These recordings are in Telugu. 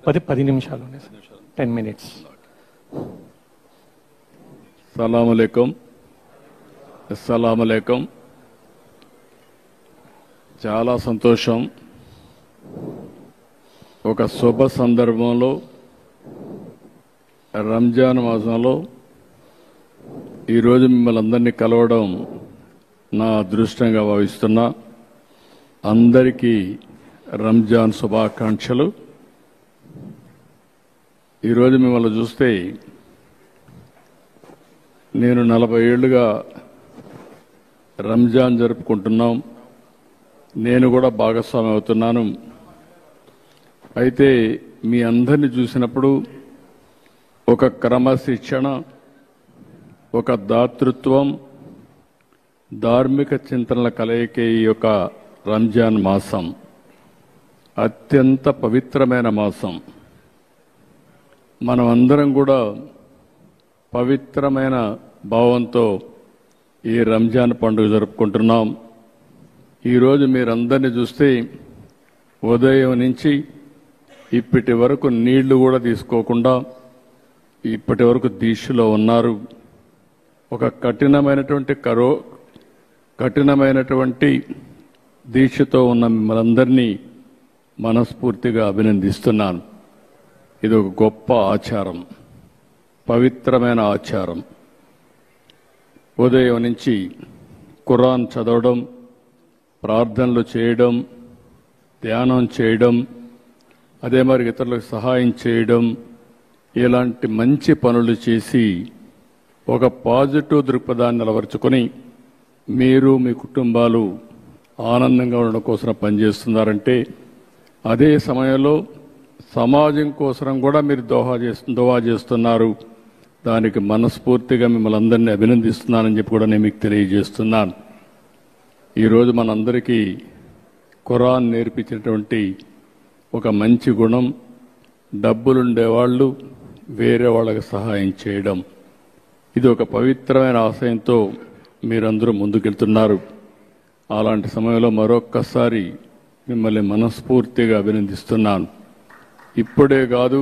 10 నిమిషాలు 10 minutes. అస్సలాముఅలైకుం. చాలా సంతోషం. ఒక శుభ సందర్భంలో రంజాన్ మాసంలో ఈరోజు మిమ్మల్ని అందరినీ కలవడం నా అదృష్టంగా భావిస్తున్నా. అందరికీ రంజాన్ శుభాకాంక్షలు. ఈరోజు మిమ్మల్ని చూస్తే నేను 40 ఏళ్లుగా రంజాన్ జరుపుకుంటున్నాం. నేను కూడా భాగస్వామి అవుతున్నాను. అయితే మీ అందరిని చూసినప్పుడు ఒక క్రమశిక్షణ, ఒక దాతృత్వం, ధార్మిక చింతనల కలయికే ఈ యొక్క రంజాన్ మాసం. అత్యంత పవిత్రమైన మాసం. మనం అందరం కూడా పవిత్రమైన భావంతో ఈ రంజాన్ పండుగ జరుపుకుంటున్నాం. ఈరోజు మీరందరినీ చూస్తే ఉదయం నుంచి ఇప్పటి వరకు నీళ్లు కూడా తీసుకోకుండా ఇప్పటి వరకు దీక్షలో ఉన్నారు. ఒక కఠినమైనటువంటి దీక్షతో ఉన్న మిమ్మల్ందరినీ మనస్ఫూర్తిగా అభినందిస్తున్నాను. ఇది ఒక గొప్ప ఆచారం, పవిత్రమైన ఆచారం. ఉదయం నుంచి ఖురాన్ చదవడం, ప్రార్థనలు చేయడం, ధ్యానం చేయడం, అదే మరి ఇతరులకు సహాయం చేయడం, ఇలాంటి మంచి పనులు చేసి ఒక పాజిటివ్ దృక్పథాన్ని నిలవరుచుకొని మీరు మీ కుటుంబాలు ఆనందంగా ఉండడం కోసం పనిచేస్తున్నారంటే, అదే సమయంలో సమాజం కోసం కూడా మీరు దోహా చేస్తున్నారు. దానికి మనస్ఫూర్తిగా మిమ్మల్ని అందరినీ అభినందిస్తున్నానని చెప్పి కూడా నేను మీకు తెలియజేస్తున్నాను. ఈరోజు మనందరికీ ఖురాన్ నేర్పించినటువంటి ఒక మంచి గుణం, డబ్బులుండేవాళ్ళు వేరే వాళ్ళకి సహాయం చేయడం. ఇది ఒక పవిత్రమైన ఆశయంతో మీరందరూ ముందుకెళ్తున్నారు. అలాంటి సమయంలో మరొక్కసారి మిమ్మల్ని మనస్ఫూర్తిగా అభినందిస్తున్నాను. ఇప్పుడే కాదు,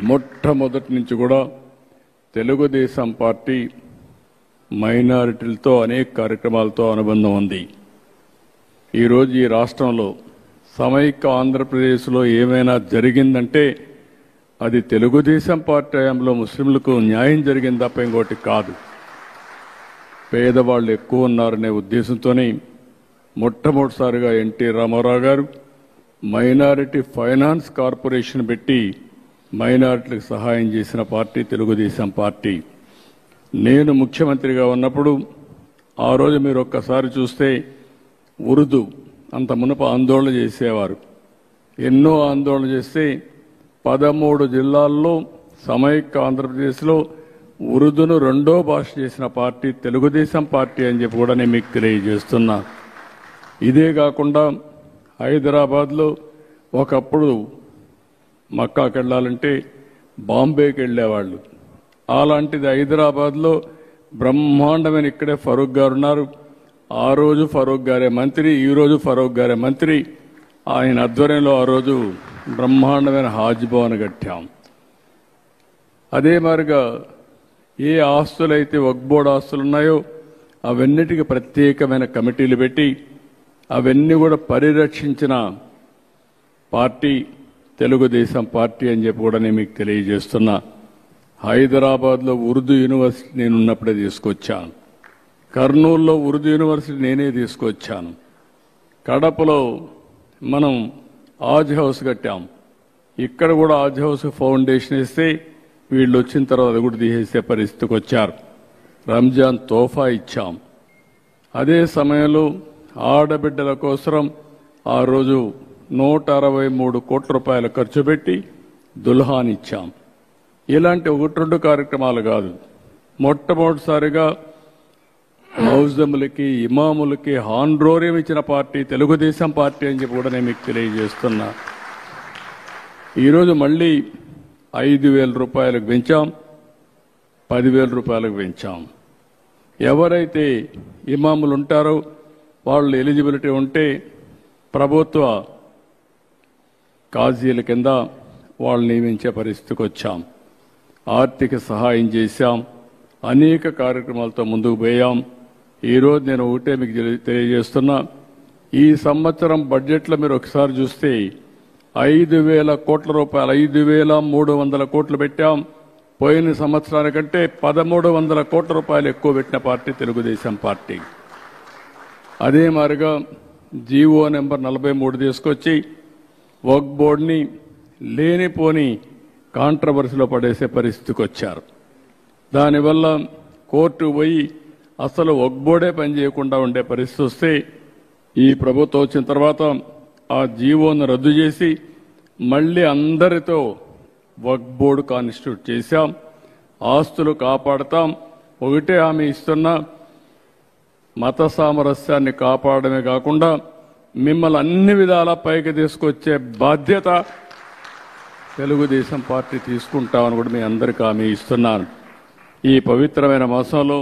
మొట్టమొదటి నుంచి కూడా తెలుగుదేశం పార్టీ మైనారిటీలతో అనేక కార్యక్రమాలతో అనుబంధం ఉంది. ఈరోజు ఈ రాష్ట్రంలో సమైక్య ఆంధ్రప్రదేశ్లో ఏమైనా జరిగిందంటే అది తెలుగుదేశం పార్టీ హయాంలో ముస్లింలకు న్యాయం జరిగింది తప్ప ఇంకోటి కాదు. పేదవాళ్ళు ఎక్కువ ఉన్నారనే ఉద్దేశంతోనే మొట్టమొదటిసారిగా ఎన్టీ రామారావు గారు మైనారిటీ ఫైనాన్స్ కార్పొరేషన్ పెట్టి మైనారిటీలకు సహాయం చేసిన పార్టీ తెలుగుదేశం పార్టీ. నేను ముఖ్యమంత్రిగా ఉన్నప్పుడు ఆ రోజు మీరు ఒక్కసారి చూస్తే ఉర్దూ అంత మునుపు ఆందోళన చేసేవారు. ఎన్నో ఆందోళన చేస్తే 13 జిల్లాల్లో సమైక్య ఆంధ్రప్రదేశ్లో ఉర్దూను 2వ భాష చేసిన పార్టీ తెలుగుదేశం పార్టీ అని చెప్పి కూడా నేను మీకు తెలియజేస్తున్నా. ఇదే కాకుండా హైదరాబాద్లో ఒకప్పుడు మక్కాకి వెళ్ళాలంటే బాంబేకి వెళ్ళేవాళ్ళు. అలాంటిది హైదరాబాద్లో బ్రహ్మాండమైన ఇక్కడే ఫరూక్ గారు ఉన్నారు. ఆ రోజు ఫరూక్ గారే మంత్రి, ఈరోజు ఫరూక్ గారే మంత్రి. ఆయన ఆధ్వర్యంలో ఆ రోజు బ్రహ్మాండమైన హాజ్ భవన్ కట్టాం. అదే మాదిరిగా ఏ ఆస్తులైతే వక్ఫ్ బోర్డు ఆస్తులు ఉన్నాయో అవన్నిటికీ ప్రత్యేకమైన కమిటీలు పెట్టి అవన్నీ కూడా పరిరక్షించిన పార్టీ తెలుగుదేశం పార్టీ అని చెప్పి కూడా నేను మీకు తెలియజేస్తున్నా. హైదరాబాద్లో ఉర్దూ యూనివర్సిటీ నేను ఉన్నప్పుడే తీసుకొచ్చాను. కర్నూలులో ఉర్దూ యూనివర్సిటీ నేనే తీసుకొచ్చాను. కడపలో మనం ఆజ్ హౌస్ కట్టాం. ఇక్కడ కూడా ఆజ్ హౌస్ ఫౌండేషన్ ఇస్తే వీళ్ళు వచ్చిన తర్వాత అది కూడా తీసేసే పరిస్థితికి వచ్చారు. రంజాన్ తోఫా ఇచ్చాం. అదే సమయంలో ఆడబిడ్డల కోసం ఆ రోజు 163 కోట్ల రూపాయలు ఖర్చు పెట్టి దుల్హాన్ ఇచ్చాం. ఇలాంటి 1-2 కార్యక్రమాలు కాదు, మొట్టమొదటిసారిగా మౌజములకి ఇమాములకి హాన్రోరియం ఇచ్చిన పార్టీ తెలుగుదేశం పార్టీ అని చెప్పి కూడా నేను మీకు తెలియజేస్తున్నా. ఈరోజు మళ్ళీ 5,000 రూపాయలకు పెంచాం, 10,000 రూపాయలకు పెంచాం. ఎవరైతే ఇమాములు ఉంటారో వాళ్ళు ఎలిజిబిలిటీ ఉంటే ప్రభుత్వ కాజీల కింద వాళ్ళు నియమించే పరిస్థితికి వచ్చాం. ఆర్థిక సహాయం చేశాం, అనేక కార్యక్రమాలతో ముందుకు పోయాం. ఈరోజు నేను ఒకటే మీకు తెలియజేస్తున్నా, ఈ సంవత్సరం బడ్జెట్లో మీరు ఒకసారి చూస్తే 5,000 కోట్ల రూపాయలు, 5,300 కోట్లు పెట్టాం. పోయిన సంవత్సరానికంటే 1,300 కోట్ల రూపాయలు ఎక్కువ పెట్టిన పార్టీ తెలుగుదేశం పార్టీ. అదే మాదిరిగా జీవో నెంబర్ 43 తీసుకొచ్చి వక్ఫ్ బోర్డుని లేనిపోని కాంట్రవర్సీలో పడేసే పరిస్థితికి వచ్చారు. దానివల్ల కోర్టు పోయి అసలు వక్ఫ్ బోర్డే పనిచేయకుండా ఉండే పరిస్థితి వస్తే ఈ ప్రభుత్వం వచ్చిన తర్వాత ఆ జీవోను రద్దు చేసి మళ్ళీ అందరితో వక్ఫ్ బోర్డు కాన్స్టిట్యూట్ చేశాం. ఆస్తులు కాపాడతాం. ఒకటే హామీ ఇస్తున్నా, మత సామరస్యాన్ని కాపాడమే కాకుండా మిమ్మల్ని అన్ని విధాలా పైకి తీసుకొచ్చే బాధ్యత తెలుగుదేశం పార్టీ తీసుకుంటామని కూడా మీ అందరికీ హామీ ఇస్తున్నాను. ఈ పవిత్రమైన మాసంలో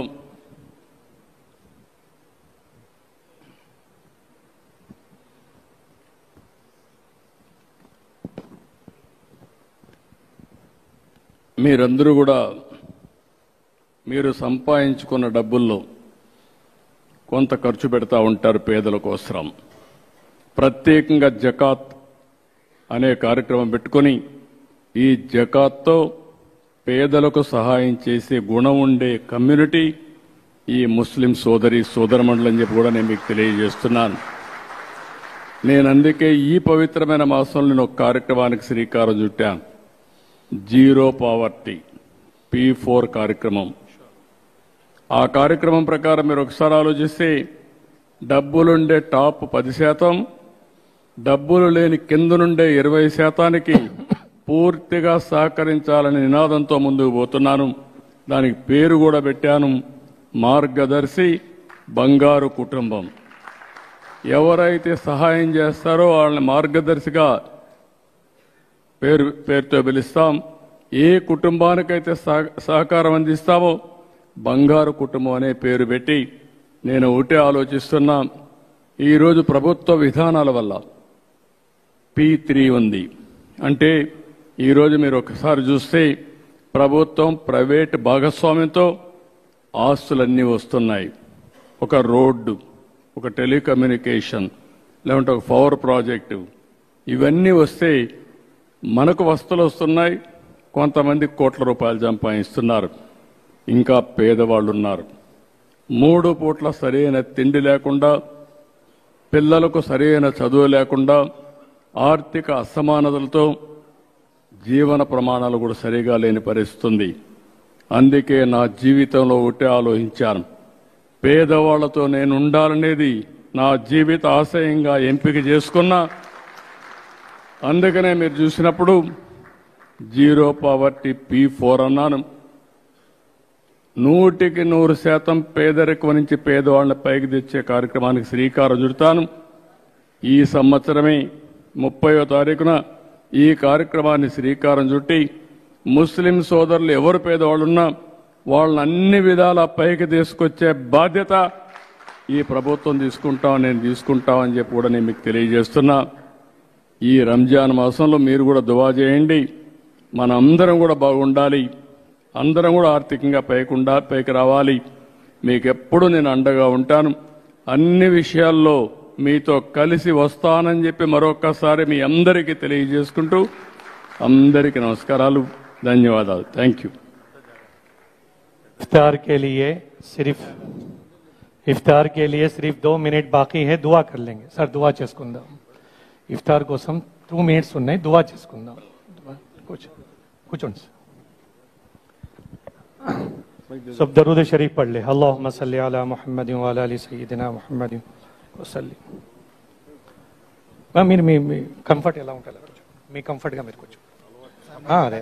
మీరందరూ కూడా మీరు సంపాదించుకున్న డబ్బుల్లో కొంత ఖర్చు పెడతా ఉంటారు పేదల కోసం. ప్రత్యేకంగా జకాత్ అనే కార్యక్రమం పెట్టుకొని ఈ జకాత్తో పేదలకు సహాయం చేసే గుణం ఉండే కమ్యూనిటీ ఈ ముస్లిం సోదరమండలని చెప్పి కూడా నేను మీకు తెలియజేస్తున్నాను. నేను అందుకే ఈ పవిత్రమైన మాసంలో నేను ఒక కార్యక్రమానికి శ్రీకారం చుట్టాను. జీరో పావర్టీ P4 కార్యక్రమం. ఆ కార్యక్రమం ప్రకారం మీరు ఒకసారి ఆలోచిస్తే డబ్బులుండే టాప్ 10%, డబ్బులు లేని కింద నుండే 20%కి పూర్తిగా సహకరించాలనే నినాదంతో ముందుకు పోతున్నాను. దానికి పేరు కూడా పెట్టాను, మార్గదర్శి బంగారు కుటుంబం. ఎవరైతే సహాయం చేస్తారో వాళ్ళని మార్గదర్శిగా పేరుతో పిలుస్తాం. ఏ కుటుంబానికైతే సహకారం అందిస్తామో బంగారు కుటుంబం అనే పేరు పెట్టి నేను ఒకటే ఆలోచిస్తున్నా. ఈరోజు ప్రభుత్వ విధానాల వల్ల P3 ఉంది. అంటే ఈరోజు మీరు ఒకసారి చూస్తే ప్రభుత్వం ప్రైవేట్ భాగస్వామ్యంతో ఆస్తులన్నీ వస్తున్నాయి. ఒక రోడ్డు, ఒక టెలికమ్యూనికేషన్, లేకుంటే ఒక పవర్ ప్రాజెక్టు, ఇవన్నీ వస్తే మనకు వస్తువులు వస్తున్నాయి. కొంతమంది కోట్ల రూపాయలు సంపాదిస్తున్నారు. ఇంకా పేదవాళ్ళు ఉన్నారు. 3 పూట్ల సరైన తిండి లేకుండా, పిల్లలకు సరైన చదువు లేకుండా, ఆర్థిక అసమానతలతో జీవన ప్రమాణాలు కూడా సరిగా లేని పరిస్థితి ఉంది. అందుకే నా జీవితంలో ఒకటే ఆలోచించాను, పేదవాళ్లతో నేను ఉండాలనేది నా జీవిత ఆశయంగా ఎంపిక చేసుకున్నా. అందుకనే మీరు చూసినప్పుడు జీరో పావర్టీ P4 అన్నాను. 100% పేదరికం నుంచి పేదవాళ్ళని పైకి తెచ్చే కార్యక్రమానికి శ్రీకారం చుడతాను. ఈ సంవత్సరమే 30వ తారీఖున ఈ కార్యక్రమాన్ని శ్రీకారం చుట్టి ముస్లిం సోదరులు ఎవరు పేదవాళ్ళున్నా వాళ్ళని అన్ని విధాలా పైకి తీసుకొచ్చే బాధ్యత ఈ ప్రభుత్వం నేను తీసుకుంటామని చెప్పి కూడా నేను మీకు తెలియజేస్తున్నా. ఈ రంజాన్ మాసంలో మీరు కూడా దువా చేయండి. మన అందరం కూడా బాగుండాలి, అందరం కూడా ఆర్థికంగా పైకి రావాలి. మీకు ఎప్పుడు నేను అండగా ఉంటాను. అన్ని విషయాల్లో మీతో కలిసి వస్తానని చెప్పి మరొకసారి మీ అందరికీ తెలియజేసుకుంటూ అందరికీ నమస్కారాలు, ధన్యవాదాలు. Thank you. इफ्तार के लिए सिर्फ 2 मिनट बाकी है. दुआ कर लेंगे सर. दुआ చేసుకుందాం. ఇఫ్తార్ కోసం 2 మినిట్స్ ఉన్నాయి. దువా చేసుకుందాం. కూర్చోండి. सब दरूद शरीफ पढ़ ले. अल्लाहुम्मा सल्ली अला मुहम्मद व अला आलि सय्यिदिना मुहम्मद वसल्लिम. మీరు మీ కంఫర్ట్ ఎలా ఉండాలి, మీ కంఫర్ట్గా మీరు కూర్చో. అదే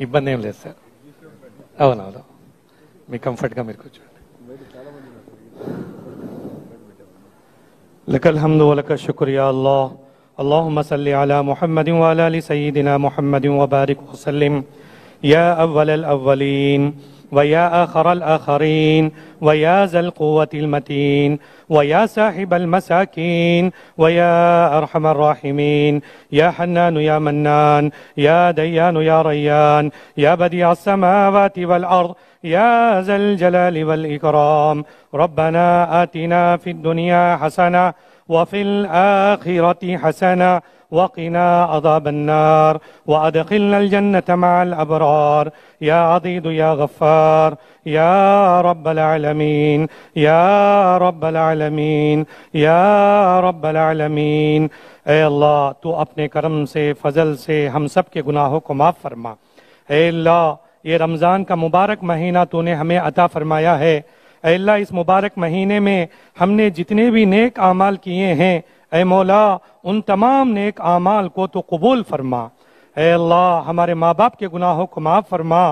ఇబ్బంది ఏం లేదు సార్. అవునవును, మీ కంఫర్ట్గా మీరు కూర్చోండి. లకల్ హమ్దు వ లక శుక్ర్ యా అల్లాహ్. అల్లాహుమ్మ సల్లి అలా ముహమ్మద్ వ అలా ఆలి సయ్యిదినా ముహమ్మద్ వ బారిక్ వసల్లిం. యా అవ్వలల్ అవ్వలీన్ ويا آخر الآخرين ويا ذا القوة المتين ويا صاحب المساكين ويا أرحم الراحمين يا حنان يا منان يا ديان يا ريان يا بديع السماوات والأرض يا ذا الجلال والإكرام ربنا آتنا في الدنيا حسنة وفي الآخرة حسنة وقنا عذاب النار وأدخلنا الجنة مع الأبرار يا عضيد يا غفار يا رب العالمين يا رب العالمين يا رب العالمین۔ اے اللہ تو اپنے کرم سے فضل سے ہم سب کے گناہوں کو معاف فرما۔ اے اللہ یہ رمضان کا مبارک مہینہ تو نے ہمیں عطا فرمایا ہے۔ اے اللہ اس مبارک مہینے میں ہم نے جتنے بھی نیک اعمال کیے ہیں اے مولا ان تمام نیک اعمال کو تو قبول فرما۔ اے اللہ ہمارے ماں باپ کے گناہوں کو معاف فرما،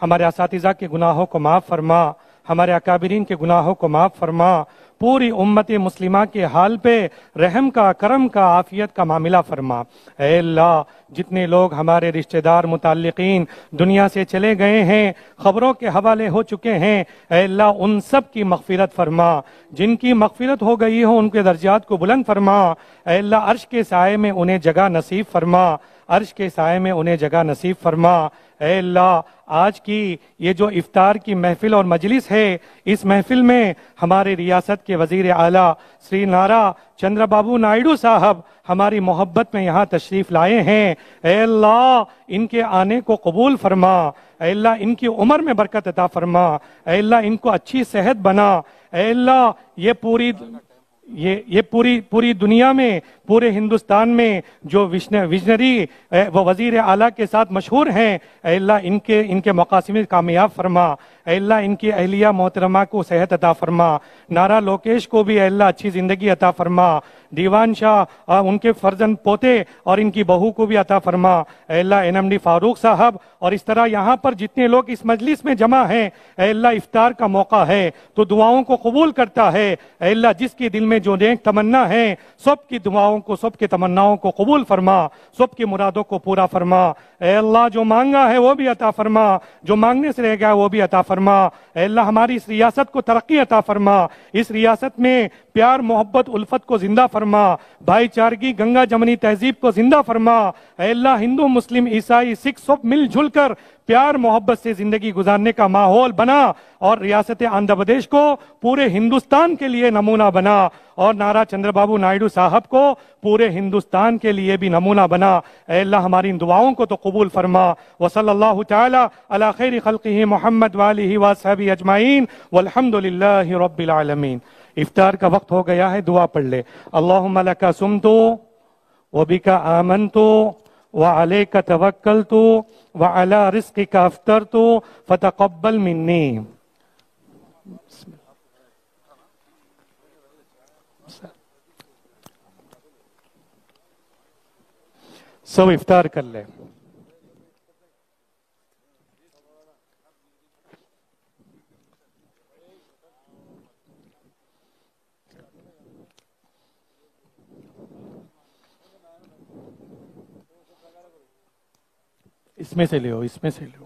ہمارے اساتذہ کے گناہوں کو معاف فرما، ہمارے اکابرین کے گناہوں کو معاف فرما، پوری امت مسلمہ کے حال پہ رحم کا، کرم کا، عافیت کا معاملہ فرما۔ اے اللہ جتنے لوگ ہمارے رشتہ دار متعلقین دنیا سے چلے گئے ہیں، خبروں کے حوالے ہو چکے ہیں، اے اللہ ان سب کی مغفرت فرما، جن کی مغفرت ہو گئی ہو ان کے درجات کو بلند فرما۔ اے اللہ عرش کے سائے میں انہیں جگہ نصیب فرما، عرش کے سائے میں انہیں جگہ نصیب فرما۔ اے اللہ آج کی یہ جو افطار کی محفل اور مجلس ہے، اس محفل میں ہمارے ریاست کے وزیر اعلیٰ سری نارا چندر بابو نائیڈو صاحب ہماری محبت میں یہاں تشریف لائے ہیں۔ اے اللہ ان کے آنے کو قبول فرما، اے اللہ ان کی عمر میں برکت عطا فرما، اے اللہ ان کو اچھی صحت بنا۔ اے اللہ یہ پوری دنیا میں، پورے ہندوستان میں جو ویژنری وہ وزیر اعلیٰ کے ساتھ مشہور ہیں، اے اللہ ان کے مقاصد کامیاب فرما۔ اے اللہ ان کی اہلیہ محترمہ کو صحت عطا فرما، نارا لوکیش کو بھی اے اللہ اچھی زندگی عطا فرما، دیوان شاہ ان کے فرزند پوتے اور ان کی بہو کو بھی عطا فرما۔ اے اللہ این ایم ڈی فاروق صاحب اور اس طرح یہاں پر جتنے لوگ اس مجلس میں جمع ہیں، اے اللہ افطار کا موقع ہے تو دعاؤں کو قبول کرتا ہے۔ اے اللہ جس کے دل میں جو نیک تمنا ہے سب کی دعاؤں کو، سب کی تمناؤں کو قبول فرما، سب کی مرادوں کو پورا فرما۔ اے اللہ جو مانگا ہے وہ بھی عطا فرما، جو مانگنے سے رہ گیا وہ بھی عطا فرما۔ اے اللہ ہماری اس ریاست کو ترقی عطا فرما، اس ریاست میں پیار محبت الفت کو زندہ فرما، بھائی چارگی گنگا جمنی تہذیب کو زندہ فرما۔ اے اللہ ہندو مسلم عیسائی سکھ سب مل جل کر پیار محبت سے زندگی گزارنے کا ماحول بنا اور ریاست آندھرا پردیش کو پورے ہندوستان کے لیے نمونہ بنا، اور نارا چندر بابو نائیڈو صاحب کو پورے ہندوستان کے لیے بھی نمونہ بنا۔ اے اللہ ہماری ان دعاؤں کو تو قبول فرما۔ وصلی اللہ تعالی علی خیر خلقہ محمد وآلہ وصحبہ اجمعین والحمد للہ رب العالمین۔ افطار کا وقت ہو گیا ہے، دعا پڑھ لے۔ اللہم لک صمت وبک آمنت وعلیک توکلت وعلی رزقک افطرت فتقبل منی۔ سب افطار کر لے۔ اس میں سے لے اس میں سے لے